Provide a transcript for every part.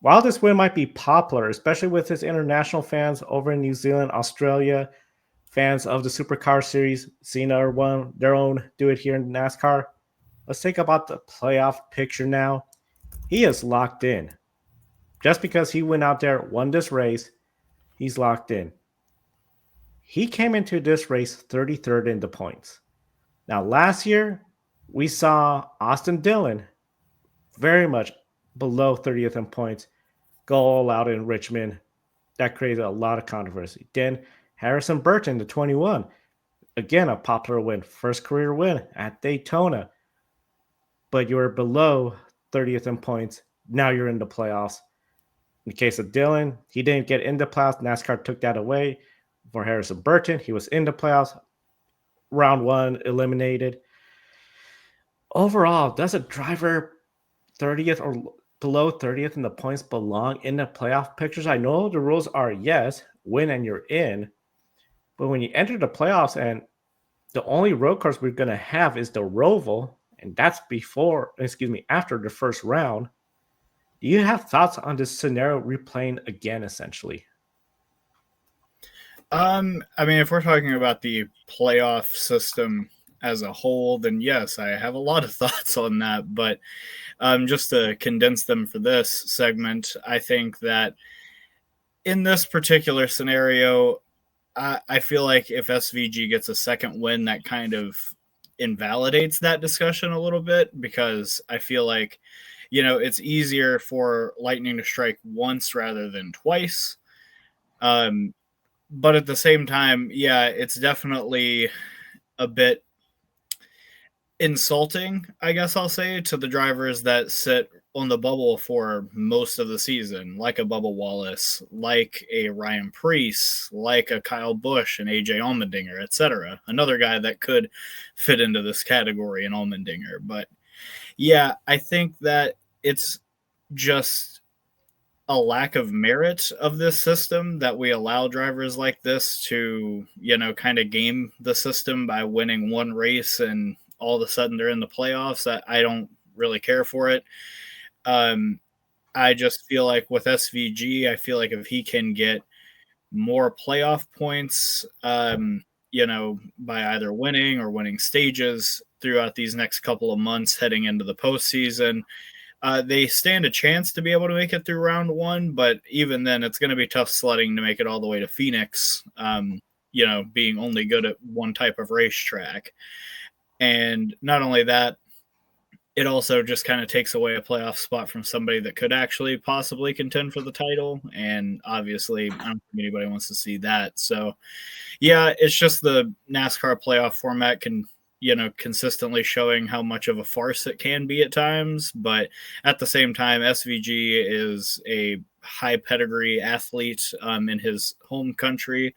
While this win might be popular, especially with his international fans over in New Zealand, Australia, fans of the Supercar series, seeing their own do it here in NASCAR, let's think about the playoff picture now. He is locked in. Just because he went out there, won this race, he's locked in. He came into this race 33rd in the points. Now, last year, we saw Austin Dillon very much below 30th in points go all out in Richmond. That created a lot of controversy. Then Harrison Burton, the 21, again, a popular win, first career win at Daytona, but you were below 30th in points. Now you're in the playoffs. In the case of Dillon, he didn't get in the playoffs. NASCAR took that away. For Harrison Burton, he was in the playoffs. Round one, eliminated. Overall, does a driver 30th or below 30th in the points belong in the playoff pictures? I know the rules are yes, win and you're in. But when you enter the playoffs and the only road course we're going to have is the Roval, and that's after the first round. Do you have thoughts on this scenario replaying again, essentially? I mean, if we're talking about the playoff system as a whole, then yes, I have a lot of thoughts on that. But just to condense them for this segment, I think that in this particular scenario, I feel like if SVG gets a second win, that kind of invalidates that discussion a little bit, because I feel like, it's easier for Lightning to strike once rather than twice. But at the same time, yeah, it's definitely a bit insulting, I guess I'll say, to the drivers that sit on the bubble for most of the season, like a Bubba Wallace, like a Ryan Preece, like a Kyle Busch and AJ Allmendinger, etc. Another guy that could fit into this category in Allmendinger. But yeah, I think that it's just a lack of merit of this system that we allow drivers like this to, kind of game the system by winning one race and all of a sudden they're in the playoffs. I don't really care for it. I just feel like with SVG, I feel like if he can get more playoff points, by either winning or winning stages throughout these next couple of months heading into the postseason, they stand a chance to be able to make it through round one, but even then, it's going to be tough sledding to make it all the way to Phoenix, being only good at one type of racetrack. And not only that, it also just kind of takes away a playoff spot from somebody that could actually possibly contend for the title. And obviously, I don't think anybody wants to see that. So, yeah, it's just the NASCAR playoff format can consistently showing how much of a farce it can be at times. But at the same time, SVG is a high pedigree athlete in his home country,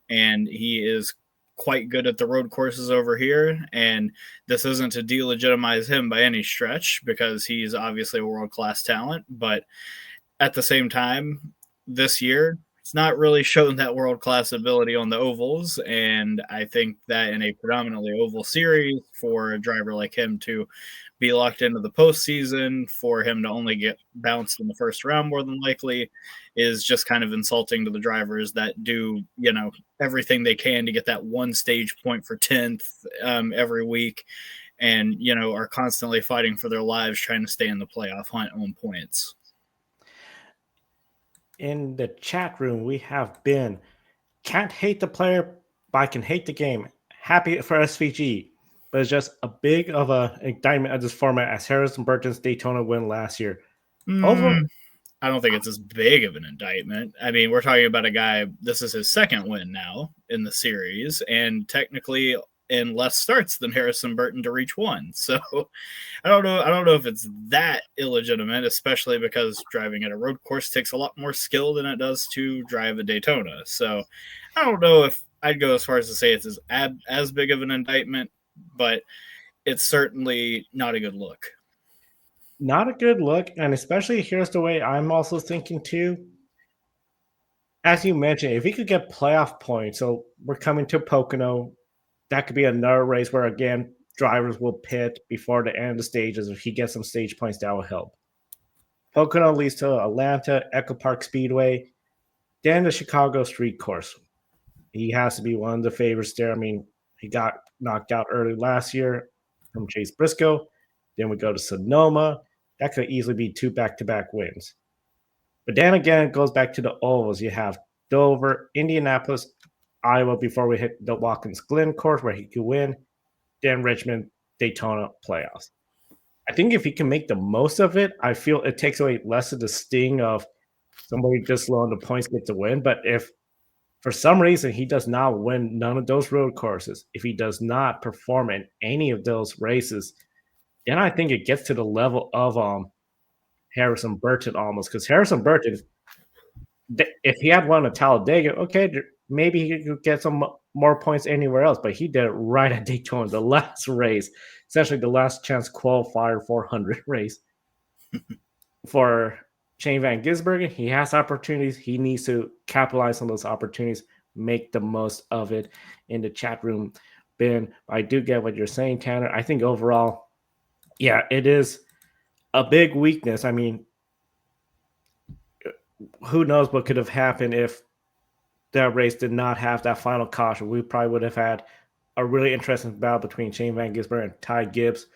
and he is quite good at the road courses over here. And this isn't to delegitimize him by any stretch, because he's obviously a world-class talent. But at the same time, this year, it's not really shown that world-class ability on the ovals, and I think that in a predominantly oval series, for a driver like him to be locked into the postseason, for him to only get bounced in the first round more than likely, is just kind of insulting to the drivers that do, everything they can to get that one stage point for 10th every week, and, are constantly fighting for their lives trying to stay in the playoff hunt on points. In the chat room, we have been can't hate the player, but I can hate the game. Happy for SVG, but it's just a big of a indictment of this format as Harrison Burton's Daytona win last year. I don't think it's as big of an indictment. I mean, we're talking about a guy, this is his second win now in the series, and technically in less starts than Harrison Burton to reach one. So I don't know if it's that illegitimate, especially because driving at a road course takes a lot more skill than it does to drive a Daytona. So I don't know if I'd go as far as to say it's as big of an indictment, but it's certainly not a good look. Not a good look, and especially here's the way I'm also thinking too. As you mentioned, if he could get playoff points, so we're coming to Pocono, that could be another race where again drivers will pit before the end of the stages. If he gets some stage points, that will help. Pocono leads to Atlanta, Echo Park Speedway, then the Chicago Street Course. He has to be one of the favorites there. I mean, he got knocked out early last year from Chase Briscoe. Then we go to Sonoma. That could easily be 2 back-to-back wins. But then again, it goes back to the ovals. You have Dover, Indianapolis, Iowa before we hit the Watkins Glen course where he could win. Then Richmond, Daytona playoffs. I think if he can make the most of it, I feel it takes away less of the sting of somebody just low on the points get to win. But if for some reason he does not win none of those road courses, if he does not perform in any of those races, then I think it gets to the level of Harrison Burton almost, because Harrison Burton, if he had won at Talladega, okay, maybe he could get some more points anywhere else, but he did it right at Daytona, the last race, essentially the last chance qualifier 400 race. For Shane Van Gisbergen, he has opportunities. He needs to capitalize on those opportunities, make the most of it. In the chat room, Ben, I do get what you're saying, Tanner. I think overall, yeah, it is a big weakness. I mean, who knows what could have happened if that race did not have that final caution. We probably would have had a really interesting battle between Shane Van Gisbergen and Ty Gibbs